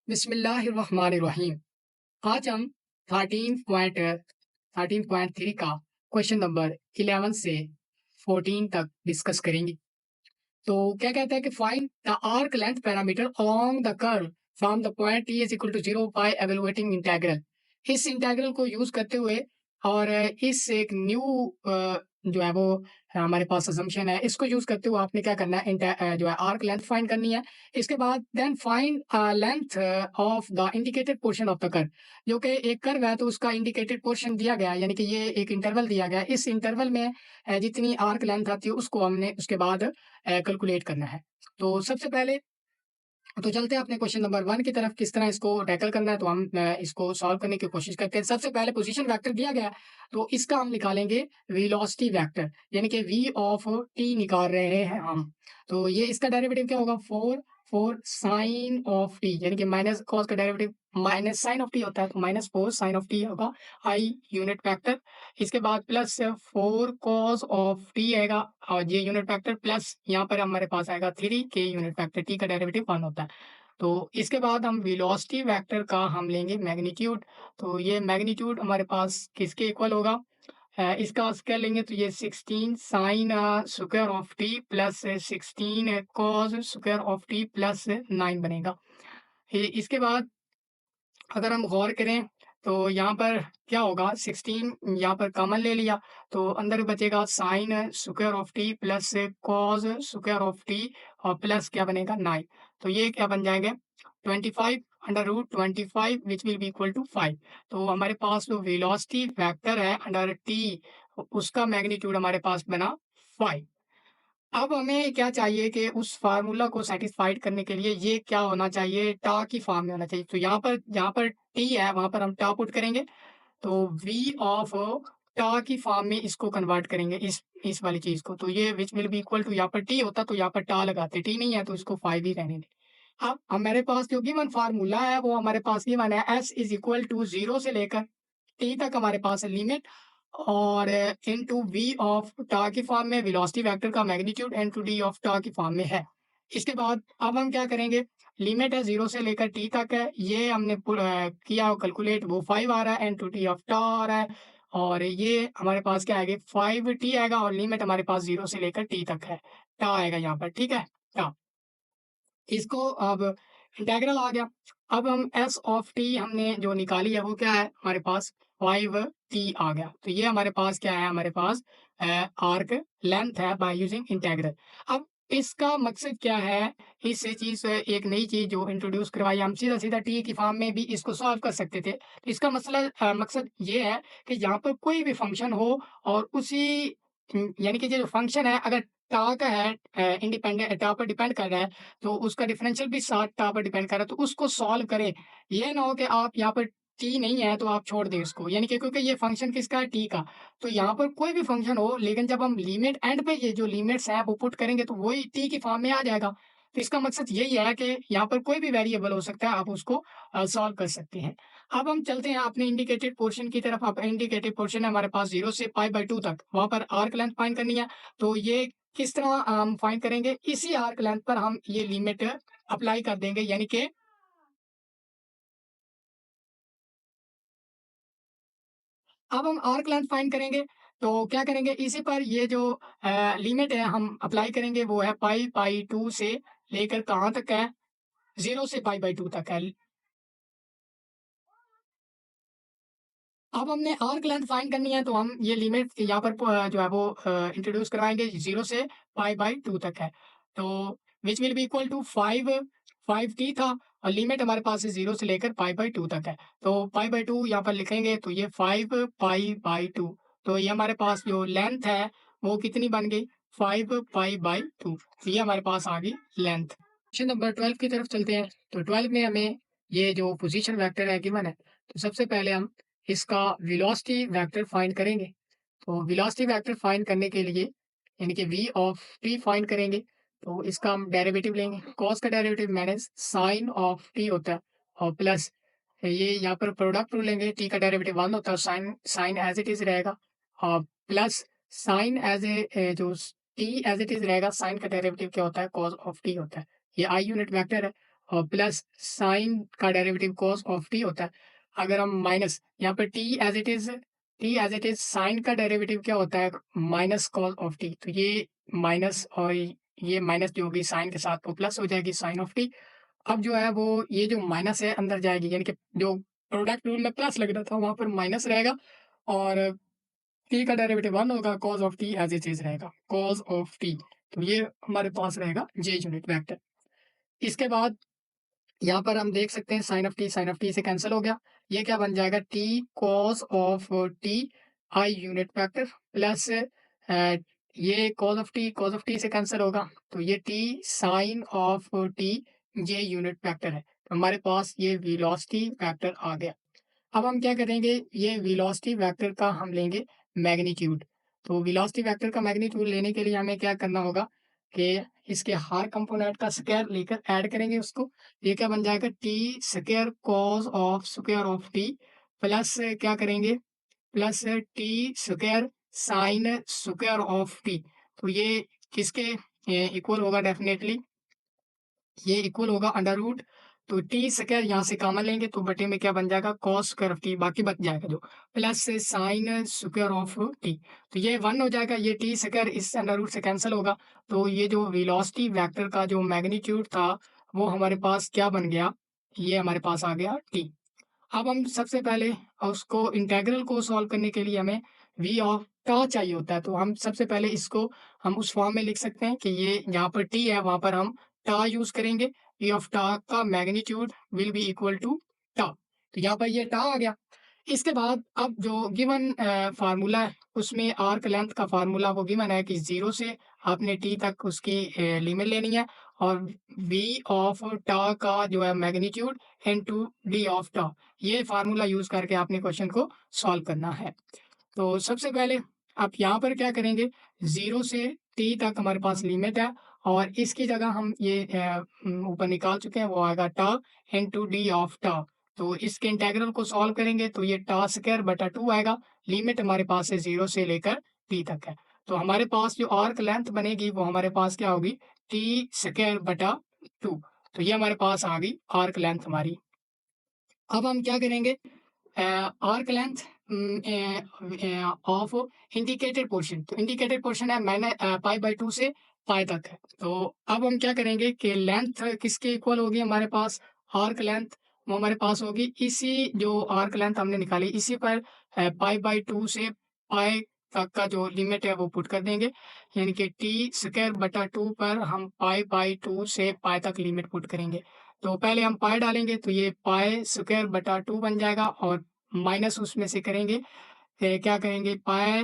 बिस्मिल्लाहिर्रहमानिर्रहीम। आज हम 13.3 का क्वेश्चन नंबर 11 से 14 तक डिस्कस करेंगे। तो क्या कहता है कि find the arc length parameter along the curve from the point t is equal to 0 by evaluating integral. इस इंटेग्रल को यूज करते हुए और इस एक न्यू जो है वो हमारे पास असम्पशन है, इसको यूज करते हुए आपने क्या करना है, जो है आर्क लेंथ फाइंड करनी है। इसके बाद then find length of the indicated portion of the curve. जो कि एक कर्व है तो उसका इंडिकेटेड पोर्शन दिया गया है, यानी कि ये एक इंटरवल दिया गया है। इस इंटरवल में जितनी आर्क लेंथ आती है उसको हमने उसके बाद कैलकुलेट करना है। तो सबसे पहले तो चलते हैं अपने क्वेश्चन नंबर 1 की तरफ, किस तरह इसको टैकल करना है, तो हम इसको सॉल्व करने की कोशिश करते हैं। सबसे पहले पोजीशन वेक्टर दिया गया है, तो इसका हम निकालेंगे वेलोसिटी वेक्टर, यानी कि v ऑफ t निकाल रहे हैं हम। तो ये इसका डेरिवेटिव क्या होगा, 4 4 साइन ऑफ t, यानी कि माइनस कॉस का derivative minus sine of t होता है, तो माइनस 4 साइन ऑफ t होगा आई यूनिट वेक्टर। इसके बाद प्लस 4 कॉस ऑफ t आएगा और ये यूनिट वेक्टर, प्लस यहाँ पर हमारे पास आएगा 3 के यूनिट वेक्टर, t का डेरिवेटिव 1 होता है। तो इसके बाद हम वेलोसिटी वेक्टर का हम लेंगे मैग्नीट्यूड। तो ये मैग्नीट्यूड हमारे पास किसके इक्वल होगा, इसका स्क्वायर लेंगे तो ये 16 sign square of t plus 16 cos square of t plus 9 बनेगा। इसके बाद अगर हम गौर करें तो यहाँ पर क्या होगा, 16 यहाँ पर कॉमन ले लिया तो अंदर बचेगा sine square of t plus cos square of t और प्लस क्या बनेगा 9। तो ये क्या बन जाएंगे 25 under root 25 which will be equal to 5। तो हमारे पास जो वेलोसिटी वेक्टर है अंडर टी, उसका मैग्नीट्यूड हमारे पास बना 5। अब हमें क्या चाहिए कि उस फ़ॉर्मूला को सैटिस्फाइड करने के लिए ये क्या होना चाहिए, टा की फ़ॉर्म में होना चाहिए। तो यहाँ पर टी है, वहाँ पर हम टा पुट करेंगे, तो वी ऑफ टा की फ़ॉर्म में इसको कन्वर्ट करेंगे, इस वाली चीज़ को। तो ये which will be equal to, यहाँ पर टी होता तो यहाँ पर टा लगाते, टी नहीं है तो इसको 5 ही रहने दें। अब हमारे पास जो गिवन फ़ॉर्मूला है वो हमारे पास गिवन है, एस इज़ इक्वल टू 0 से लेकर टी तक हमारे पास है लिमिट, और इनटू वी ऑफ टा की फॉर्म में वेलोसिटी वेक्टर का मैग्नीट्यूड इनटू डी ऑफ टा की फॉर्म में है। इसके बाद अब हम क्या करेंगे, लिमिट है 0 से लेकर टी तक है, ये हमने किया कैलकुलेट, वो 5 आ रहा है, इनटू डी ऑफ टा आ रहा है, और ये हमारे पास क्या आएगा 5 टी आएगा, और लिमिट हमारे पास 0 से लेकर टी तक है, टा आएगा यहाँ पर, ठीक है टा। इसको अब इंटेग्रल आ गया। अब हम एस ऑफ टी हमने जो निकाली है वो क्या है, हमारे पास 5 टी आ गया। तो ये हमारे पास क्या है, हमारे पास आर्क लेंथ है बाय यूजिंग इंटेग्रल। अब इसका मकसद क्या है, इस चीज़ एक नई चीज़ जो इंट्रोड्यूस करवाई, हम सीधा-सीधा टी की फॉर्म में भी इसको सॉल्व कर सकते थे। तो इसका मसला मकसद ये है कि यहाँ पर कोई भी फंक्शन हो और उसी यानी कि ये जो फंक्शन है अगर टा का है, इंडिपेंडेंट टा पर डिपेंड कर रहा है, तो उसका डिफरेंशियल भी साथ टा पर डिपेंड कर रहा है, तो उसको सॉल्व करें। ये ना हो कि आप यहाँ पर टी नहीं है तो आप छोड़ दें उसको, यानी कि क्योंकि ये फंक्शन किसका है, टी का। तो यहाँ पर कोई भी फंक्शन हो, लेकिन जब हम लिमिट एंड पे ये जो लिमिट्स हैं वो पुट करेंगे तो वही टी की फॉर्म में आ जाएगा। तो इसका मकसद यही है कि यहाँ पर कोई भी वेरिएबल हो सकता है, आप उसको सॉल्व कर सकते हैं। अब हम चलते हैं अपने इंडिकेटेड पोर्शन की तरफ। अब इंडिकेटेड पोर्शन है हमारे पास 0 से पाई/2 तक, वहाँ पर आर्क लेंथ फाइंड करनी है। तो ये किस तरह हम फाइंड करेंगे, इसी आर्क लेंथ पर हम ये लिमिट अप्लाई कर देंगे, यानी कि अब हम आर्क लेंथ फाइंड करेंगे, तो क्या करेंगे, इसी पर ये जो लिमिट है हम अप्लाई करेंगे, वो है पाई/2 से लेकर कहाँ तक है, 0 से पाई/2 तक है। अब हमने आर्क लेंथ फाइंड करनी है, तो हम ये लिमिट यहाँ पर जो है वो इंट्रोड्यूस करवाएँगे, 0 से पाई/2 तक है। तो which will be equal to 5 5 t था, और लिमिट हमारे पास है 0 से लेकर पाई/2 तक है। तो पाई/2 यहाँ पर लिखेंगे तो ये 5 पाई/2। तो ये हमारे पास जो लेंथ है वो कितनी बन गई, 5 पाई/2। तो ये हमारे पास आ गई लेंथ। क्वेश्चन नंबर 12 की तरफ चलते हैं। तो 12 में हमें ये जो पोजीशन वेक्टर है गिवन है, तो सबसे पहले हम इसका वेलोसिटी वेक्टर फाइंड करेंगे। तो वेलोसिटी वेक्टर फाइंड करने के लिए यानी कि v ऑफ t फाइंड करेंगे, तो इसका हम डेरिवेटिव लेंगे। cos का derivative minus sine of t होता है, और प्लस ये यहाँ पर प्रोडक्ट रूल लेंगे, t का डेरिवेटिव 1 होता है, sine sine as it is रहेगा, और प्लस साइन एज ए जो t एज इट इज रहेगा, साइन का डेरिवेटिव क्या होता है, cos ऑफ t होता है। ये i यूनिट वेक्टर है, और प्लस साइन का डेरिवेटिव कॉस ऑफ टी होता है। अगर हम माइनस यहाँ पे t as it is sine का डेरिवेटिव क्या होता है माइनस कॉस ऑफ टी, तो ये माइनस और ये माइनस जो होगी साइन के साथ वो प्लस हो जाएगी साइन ऑफ टी। अब जो है वो ये जो माइनस है अंदर जाएगी, यानी कि जो प्रोडक्ट रूल में प्लस लग रहा था वहां पर माइनस रहेगा और टी का डेरिवेटिव 1 होगा, cos of t as it is रहेगा कॉस ऑफ टी। तो ये हमारे पास रहेगा जे यूनिट वेक्टर। इसके बाद यहाँ पर हम देख सकते हैं साइन ऑफ टी से कैंसिल हो गया। ये क्या बन जाएगा T cos of T I unit vector plus ये कॉस ऑफ टी से कैंसिल होगा, तो ये टी साइन ऑफ टी ये यूनिट वेक्टर है। तो हमारे पास ये वेलोसिटी वेक्टर आ गया। अब हम क्या करेंगे, ये वेलोसिटी वेक्टर का हम लेंगे मैग्नीट्यूड। तो वेलोसिटी वेक्टर का मैग्नीट्यूड लेने के लिए हमें क्या करना होगा कि इसके हर कंपोनेंट का स्क्वायर लेकर ऐड करेंगे उसको। ये क्या बन जाएगा T square cos of square of t plus क्या करेंगे plus T square sine square of t. तो ये किसके इक्वल होगा, डेफिनेटली ये इक्वल होगा अंडर रूट। तो टी स्क्वायर यहाँ से कॉमन लेंगे तो बटे में क्या बन जाएगा कॉस स्क्वायर ऑफ टी, बाकी बच जाएगा जो plus sign square of t. तो ये 1 हो जाएगा, ये टी स्क्वायर इस अंडर रूट से कैंसिल होगा। तो ये जो वेलोसिटी वेक्टर का जो मैग्नीट्यूड था वो हमारे पास क्या बन गया, ये हमारे पास आ गया टी। अब हम सबसे पहले उसको इंटेग्रल को सॉल्व करने के लिए हमें वी ऑफ टा चाहिए होता है। तो हम सबसे पहले इसको हम उस फॉर्म में लिख सकते हैं कि ये जहाँ पर टी है वहाँ पर हम टा यूज करेंगे। वी ऑफ टा का magnitude will be equal to theta. तो यहाँ पर ये टा आ गया। इसके बाद अब जो गिवन फार्मूला है उसमें आर्क लेंथ का फार्मूला वो गिवन है कि 0 से आपने टी तक उसकी लिमिट लेनी है और वी ऑफ टा का जो है मैग्नीट्यूड इनटू डी ऑफ टा, ये फार्मूला यूज करके आपने क्वेश्चन को सॉल्व करना है। तो सबसे पहले आप यहाँ पर क्या करेंगे, 0 से टी तक हमारे पास लिमिट है और इसकी जगह हम ये ऊपर निकाल चुके हैं, वो आएगा टा इनटू डी ऑफ टा। तो इसके इंटेग्रल को सॉल्व करेंगे तो ये टा स्क्वायर बटा 2 आएगा। लिमिट हमारे पास है 0 से लेकर टी तक है। तो हमारे पास जो आर्क लेंथ बनेगी वो हमारे पास क्या होगी टी स्क्वायर बटा 2। तो ये हमारे पास आ गई आर्क लेंथ हमारी। अब हम क्या करेंगे, arc length of indicated portion, तो इंडिकेटेड पोर्शन है मैंने पाई बाई 2 से पाई तक है। तो अब हम क्या करेंगे कि लेंथ किसके इक्वल होगी हमारे पास, आर्क लेंथ वो हमारे पास होगी इसी जो आर्क लेंथ हमने निकाली इसी पर पाई बाई 2 से पाई तक का जो लिमिट है वो पुट कर देंगे, यानी कि टी स्क्वायर बटा 2 पर हम पाई बाई 2 से पाई तक लिमिट पुट करेंगे। तो पहले हम पाई डालेंगे तो ये पाई स्क्वायर बटा 2 बन जाएगा और माइनस उसमें से करेंगे, क्या करेंगे पाई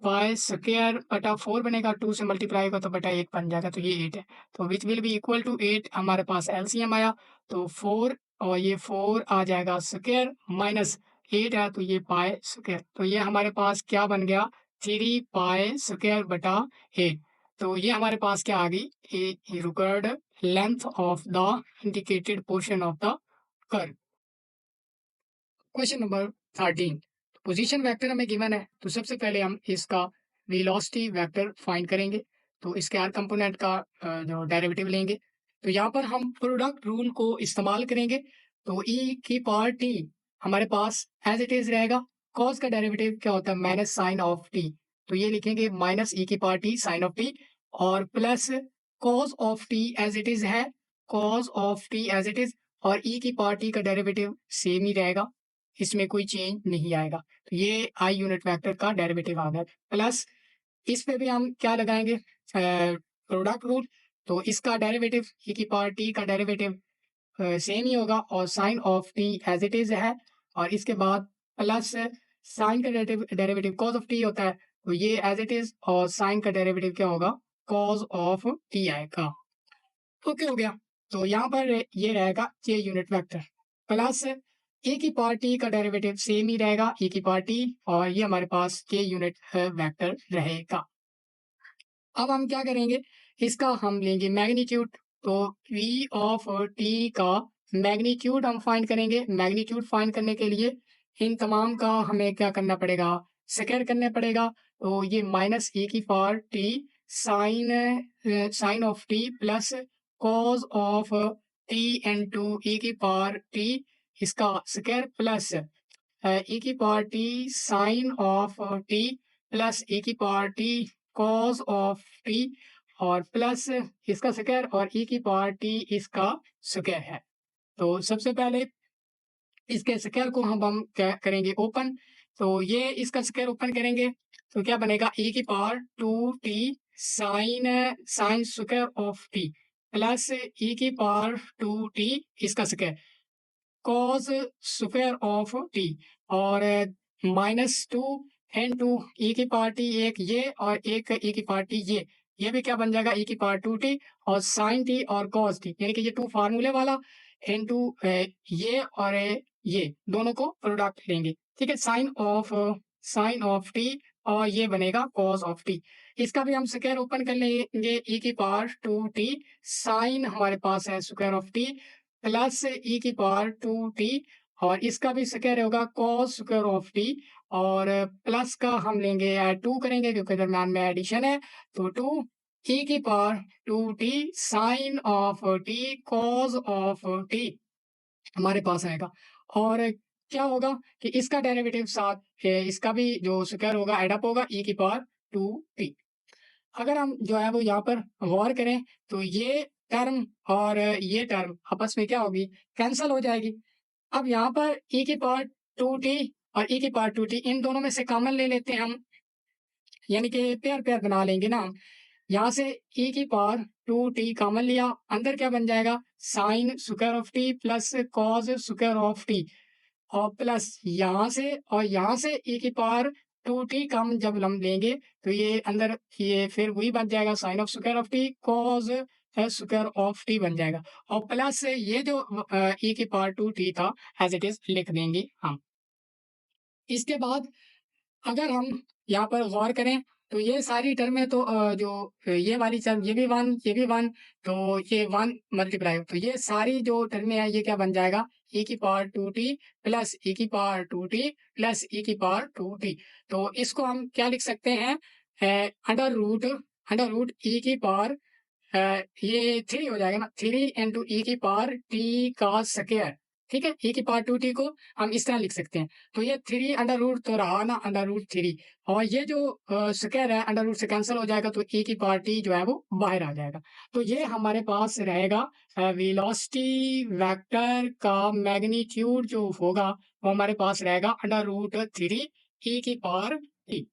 पाई स्क्वायर बटा 4 बनेगा, 2 से मल्टीप्लाई होगा तो बटा 8 बन जाएगा, तो ये 8 है। तो which will be equal to 8, हमारे पास एलसीएम आया तो 4 और ये 4 आ जाएगा स्क्वायर माइनस 8 है तो ये पाई स्क्वायर। तो ये हमारे पास क्या बन गया 3 पाई स्क्वायर बटा 8। तो ये हमारे पास क्या आ गई required length of the indicated portion of the curve. Question number 13, position vector हमें गिवन है तो सबसे पहले हम इसका वेलोसिटी वेक्टर फाइंड करेंगे। तो इसके हर कंपोनेंट का जो डेरिवेटिव लेंगे। तो यहाँ पर हम प्रोडक्ट रूल को इस्तेमाल करेंगे। तो ई की पावर टी हमारे पास एज इट इज रहेगा, कॉस का डेरिवेटिव क्या होता है माइनस साइन ऑफ टी, तो ये लिखेंगे माइनस ई की power t sine of t और plus cos of t as it is है, cos of t as it is और ई की पावर टी का डेरिवेटिव सेम ही रहेगा, इसमें कोई चेंज नहीं आएगा। तो ये आई यूनिट वेक्टर का डेरिवेटिव आ गया प्लस इस पे भी हम क्या लगाएंगे प्रोडक्ट रूल। तो इसका डेरिवेटिव ई की पावर टी का डेरिवेटिव सेम ही होगा और sine of t as it is है और इसके बाद प्लस साइन का डेरिवेटिव कॉस ऑफ टी होता है तो ये एज इट इज और साइन का डेरिवेटिव क्या होगा कॉस ऑफ टी आएगा। ओके हो गया। तो यहाँ पर ये रहेगा j unit vector plus a की पावर टी का डेरिवेटिव सेम ही रहेगा ए की पावर टी और ये हमारे पास के यूनिट वेक्टर रहेगा। अब हम क्या करेंगे, इसका हम लेंगे मैग्नीट्यूड। तो v ऑफ t का मैग्नीट्यूड हम फाइंड करेंगे। मैग्नीट्यूड फाइंड करने के लिए इन तमाम का हमें क्या करना पड़ेगा, स्क्वायर करना पड़ेगा। तो ये माइनस ए की power t sine sine of t plus cos of t into e की पावर टी इसका स्क्वायर प्लस ई की power t sine of t plus e की power t cos of t और plus इसका square और e की power t इसका square है। तो सबसे पहले इसके स्क्वायर को हम क्या करेंगे ओपन। तो ये इसका स्क्वायर ओपन करेंगे तो क्या बनेगा ई की power 2t sine sine square of t plus e की पावर 2t इसका square cos square of t और -2 इंटू ई की पावर टी एक ये और एक ई की पावर टी ये भी क्या बन जाएगा ई की पावर 2t और साइन टी और कॉस टी यानी कि ये 2 फार्मूले वाला इंटू ये और ये दोनों को प्रोडक्ट लेंगे। ठीक है, साइन ऑफ टी और ये बनेगा कॉस ऑफ टी। इसका भी हम स्क्वायर ओपन कर लेंगे ई की पावर 2t साइन हमारे पास है square of t plus e की पावर 2t और इसका भी स्क्वायर होगा कॉस स्क्वायर ऑफ टी और प्लस का हम लेंगे 2 करेंगे क्योंकि दरम्यान में एडिशन है तो 2 ई की power 2t sine of t cos of t हमारे पास आएगा। और क्या होगा कि इसका डेरिवेटिव साथ इसका भी जो स्क्वायर होगा एडअप होगा ई की पावर 2t। अगर हम जो है वो यहाँ पर गौर करें तो ये टर्म और ये टर्म आपस में क्या होगी कैंसल हो जाएगी। अब यहाँ पर ई की पावर 2t और ई की पावर 2t इन दोनों में से कॉमन ले लेते हैं हम यानी कि पेयर पेयर बना लेंगे ना। यहाँ से ई की पावर 2t कॉमन लिया अंदर क्या बन जाएगा sign square of t plus cos square of t और प्लस यहाँ से ई की पावर 2t कम जब हम लेंगे तो ये अंदर ये फिर वही बन जाएगा sine of square of t cos square of t बन जाएगा और प्लस ये जो ई की पावर 2t था एज इट इज लिख देंगे हम। इसके बाद अगर हम यहाँ पर गौर करें तो ये सारी टर्में तो जो ये वाली टर्म ये भी वन तो ये 1 मल्टीप्लाई तो ये सारी जो टर्में हैं ये क्या बन जाएगा ई की पावर 2t प्लस ई की पावर 2t प्लस ई की पावर 2t। तो इसको हम क्या लिख सकते हैं अंडर रूट ई की पावर ये 3 हो जाएगा ना 3 इंटू ई की पावर टी का स्क्वायर। ठीक है, ई की पावर 2t को हम इस तरह लिख सकते हैं तो ये 3 अंडर रूट तो रहा ना अंडर रूट 3 और ये जो स्क्वायर है अंडर रूट से कैंसिल हो जाएगा तो ई की पावर टी जो है वो बाहर आ जाएगा। तो ये हमारे पास रहेगा वेलोसिटी वेक्टर का मैग्नीट्यूड जो होगा वो हमारे पास रहेगा अंडर रूट 3 ई की पावर टी।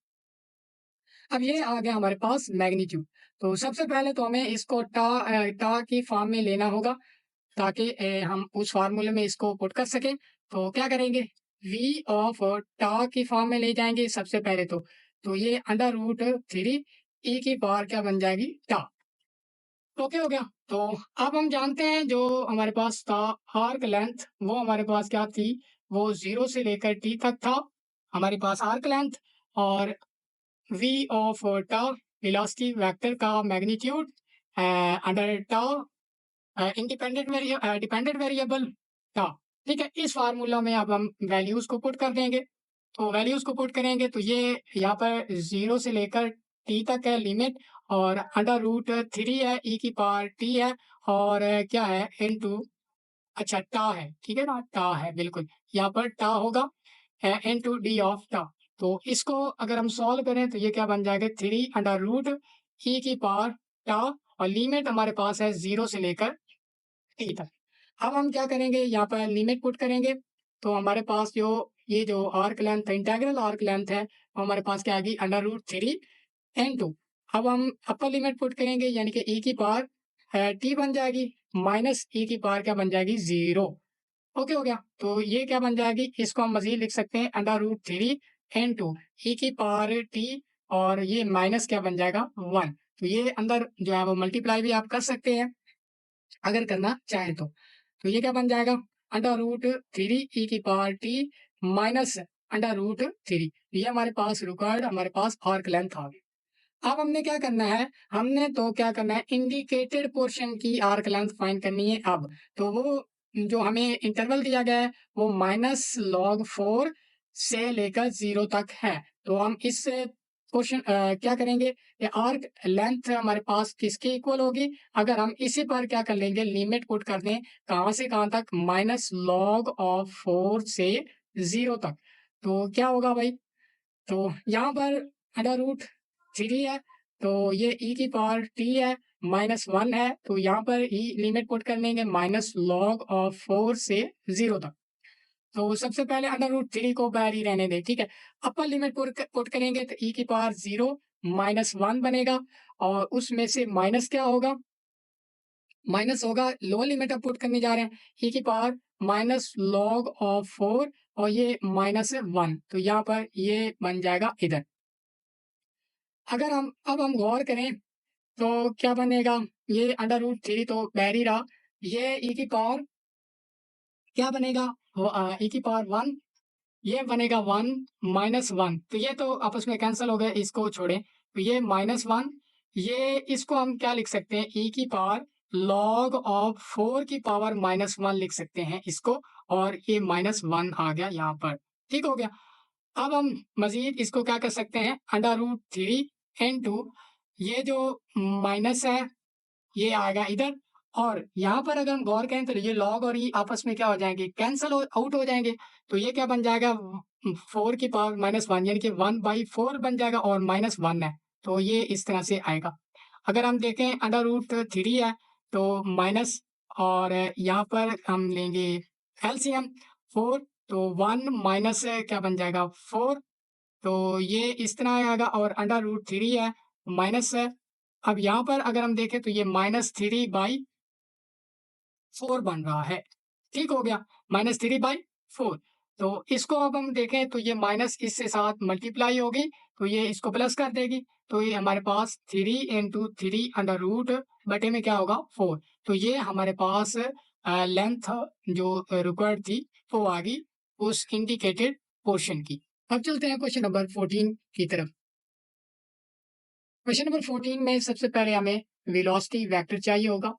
अब ये आ गया हमारे पास मैग्नीट्यूड। तो सबसे पहले तो हमें इसको टा की फॉर्म में लेना होगा ताकि हम उस फार्मूले में इसको पुट कर सकें। तो क्या करेंगे v ऑफ टा की फॉर्म में ले जाएंगे सबसे पहले तो ये अंडर रूट 3 ई की पावर क्या बन जाएगी टा। ओके हो गया। तो अब हम जानते हैं जो हमारे पास था आर्क लेंथ वो हमारे पास क्या थी वो 0 से लेकर t तक था हमारे पास आर्क लेंथ और v ऑफ टा वेलोसिटी वेक्टर का मैग्नीट्यूड अंडर टा डिपेंडेंट वेरिएबल था। ठीक है, इस फार्मूला में अब हम वैल्यूज को पुट कर देंगे। तो वैल्यूज को पुट करेंगे तो ये यहाँ पर 0 से लेकर t तक है लिमिट और अंडर रूट 3 है ई की पावर t है और क्या है इनटू अच्छा टा है। ठीक है ना टा है बिल्कुल यहाँ पर टा होगा इनटू डी ऑफ टा। तो इसको अगर हम सॉल्व करें तो ये क्या बन जाएगा 3 अंडर रूट ई की पावर टा और लिमिट हमारे पास है 0 से लेकर टी तक। अब हम क्या करेंगे यहाँ पर लिमिट पुट करेंगे तो हमारे पास जो ये जो arc length integral arc length है वो हमारे पास क्या आएगी अंडर रूट 3 n2। अब हम अपर लिमिट पुट करेंगे यानी कि ई की पावर टी बन जाएगी माइनस ई की पावर क्या बन जाएगी 0। ओके हो गया। तो ये क्या बन जाएगी इसको हम मजीद लिख सकते हैं अंडर रूट 3 n2 ई की पावर टी और ये माइनस क्या बन जाएगा 1। तो ये अंदर जो है वो मल्टीप्लाई भी आप कर सकते हैं अगर करना चाहें तो। तो ये क्या बन जाएगा अंडर रूट 3 ई की power t minus under root 3 ये हमारे पास रिक्वायर्ड हमारे पास आर्क लेंथ आ गई। अब हमने क्या करना है हमने तो क्या करना है इंडिकेटेड पोर्शन की आर्क लेंथ फाइंड करनी है। अब तो वो जो हमें इंटरवल दिया गया है वो -log 4 से लेकर 0 तक है। तो हम इस क्वेश्चन क्या करेंगे, ये आर्क लेंथ हमारे पास किसके इक्वल होगी, अगर हम इसी पर क्या कर लेंगे, लिमिट पुट कर दें कहाँ से कहाँ तक, माइनस लॉग ऑफ 4 से 0 तक। तो क्या होगा भाई, तो यहाँ पर अंडर रूट 3 है, तो ये ई की पावर टी है, माइनस 1 है, तो यहाँ पर ई लिमिट पुट कर लेंगे माइनस लॉग ऑफ 4 से 0 तक। तो सबसे पहले अंडर रूट 3 को बाहर ही रहने दें, ठीक है। अपर लिमिट पुट करेंगे तो ई की पावर 0 माइनस 1 बनेगा, और उसमें से माइनस क्या होगा, माइनस होगा, लोअर लिमिट अब पुट करने जा रहे हैं, ई की पावर माइनस लॉग ऑफ 4, और ये माइनस 1, तो यहाँ पर ये बन जाएगा इधर। अगर हम गौर करें तो क्या बनेगा, ये अंडर रूट 3 तो बाहर ही रहा, ये ई की पावर क्या बनेगा, ई की पावर 1, ये बनेगा 1 माइनस 1, तो ये तो आपस में कैंसिल हो गए, इसको छोड़ें, तो ये माइनस 1, ये इसको हम क्या लिख सकते हैं, ई की पावर लॉग ऑफ 4 की पावर माइनस 1 लिख सकते हैं इसको, और ये माइनस 1 आ गया यहाँ पर, ठीक हो गया। अब हम मजीद इसको क्या कर सकते हैं, अंडर रूट 3 इंटू ये जो माइनस है ये आएगा इधर, और यहाँ पर अगर हम गौर करें तो ये लॉग और ये आपस में क्या हो जाएंगे, कैंसिल आउट हो जाएंगे, तो ये क्या बन जाएगा, 4 की पावर माइनस 1, यानी कि 1/4 बन जाएगा, और माइनस 1 है, तो ये इस तरह से आएगा। अगर हम देखें अंडर रूट 3 है, तो माइनस, और यहाँ पर हम लेंगे एलसीएम 4, तो 1 माइनस क्या बन जाएगा 4, तो ये इस तरह आएगा, और अंडर रूट 3 है, माइनस है। अब यहाँ पर अगर हम देखें तो ये -3/4 बन रहा है, ठीक हो गया, -3/4। तो इसको अब हम देखें तो ये माइनस इससे साथ मल्टीप्लाई होगी, तो ये इसको प्लस कर देगी, तो ये हमारे पास 3 इंटू 3 अंडर रूट बटे में क्या होगा 4, तो ये हमारे पास लेंथ जो रिक्वायर्ड थी वो आ गई उस इंडिकेटेड पोर्शन की। अब चलते हैं क्वेश्चन नंबर 14 की तरफ। क्वेश्चन नंबर 14 में सबसे पहले हमें वेलोसिटी वेक्टर चाहिए होगा।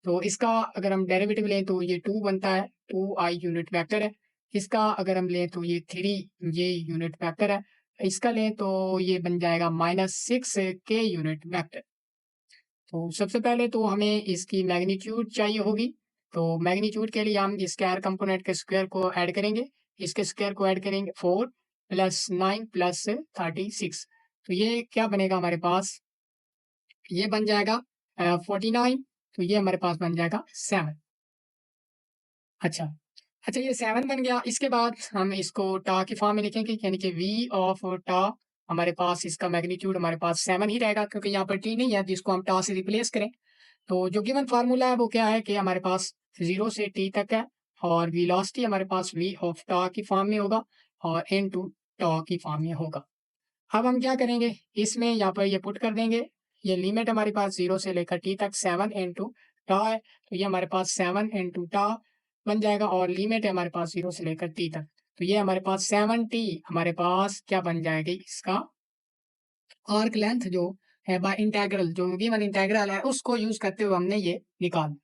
तो इसका अगर हम डेरिवेटिव लें तो ये 2 बनता है, 2i यूनिट वेक्टर है। इसका अगर हम लें तो ये 3 ये यूनिट वेक्टर है। इसका लें तो ये बन जाएगा -6k यूनिट वेक्टर। तो सबसे पहले तो हमें इसकी मैग्नीट्यूड चाहिए होगी। तो मैग्नीट्यूड के लिए हम स्क्वायर कंपोनेंट के स्क्वायर को ऐड करेंगे। इसके स्क्वायर को ऐड करेंगे 4 + 9 + 36। तो ये क्या बनेगा हमारे पास, ये बन जाएगा 49, तो ये हमारे पास बन जाएगा 7। अच्छा, अच्छा ये 7 बन गया, इसके बाद हम इसको टा की फॉर्म में लिखेंगे, यानी कि v ऑफ टा हमारे पास इसका मैग्नीट्यूड हमारे पास 7 ही रहेगा, क्योंकि यहाँ पर t नहीं है जिसको हम टा से रिप्लेस करें। तो जो गिवन फार्मूला है वो क्या है कि हमारे पास 0 से t तक है, और वेलोसिटी हमारे पास v ऑफ टा की फॉर्म में होगा, और इनटू टा की फॉर्म में होगा। अब हम क्या करेंगे, इसमें यहाँ पर ये पुट कर देंगे, ये लिमिट हमारे पास 0 से लेकर t तक 7 इंटू टा है, तो ये हमारे पास 7 इंटू टा बन जाएगा, और लिमिट है हमारे पास 0 से लेकर t तक, तो ये हमारे पास 7t हमारे पास क्या बन जाएगी, इसका आर्क लेंथ जो है बाय इंटेग्रल, जो गिवन इंटेग्रल है उसको यूज करते हुए हमने ये निकाला।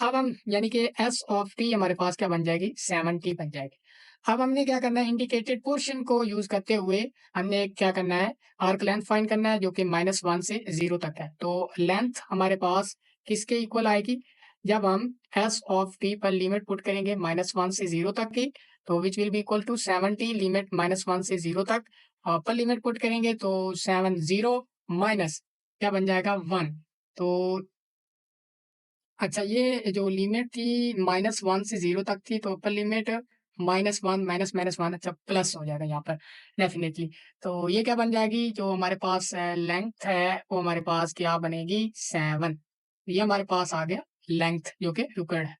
अब हम यानी कि एस ऑफ टी हमारे पास क्या बन जाएगी, 7t बन जाएगी। अब हमने क्या करना है, इंडिकेटेड पोर्शन को यूज करते हुए हमने क्या करना है, आर्क लेंथ फाइंड करना है, जो कि -1 से 0 तक है। तो लेंथ हमारे पास किसके इक्वल आएगी, जब हम एस ऑफ टी पर लिमिट पुट करेंगे -1 से 0 तक की, तो which will be equal to 7t limit -1 से 0 तक, पर लिमिट पुट करेंगे तो 70 माइनस क्या बन जाएगा 1। तो अच्छा, ये जो लिमिट थी -1 से 0 तक थी, तो अपर लिमिट -1 -1, अच्छा प्लस हो जाएगा यहाँ पर डेफिनेटली। तो ये क्या बन जाएगी, जो हमारे पास लेंथ है वो हमारे पास क्या बनेगी 7। ये हमारे पास आ गया लेंथ जो कि रिक्वायर्ड है।